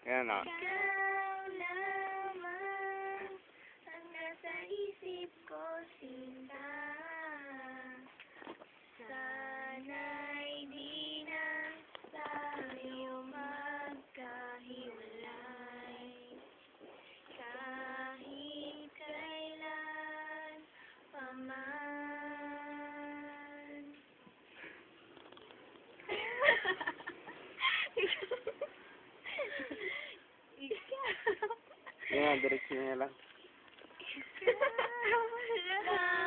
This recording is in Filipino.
Yan o. Ikaw lamang ang nasa isip ko, sinta. Sana'y di na tayo magkahiwalay. Kahit kailan paman. Yan, direksyon niya lang. Ikaw lang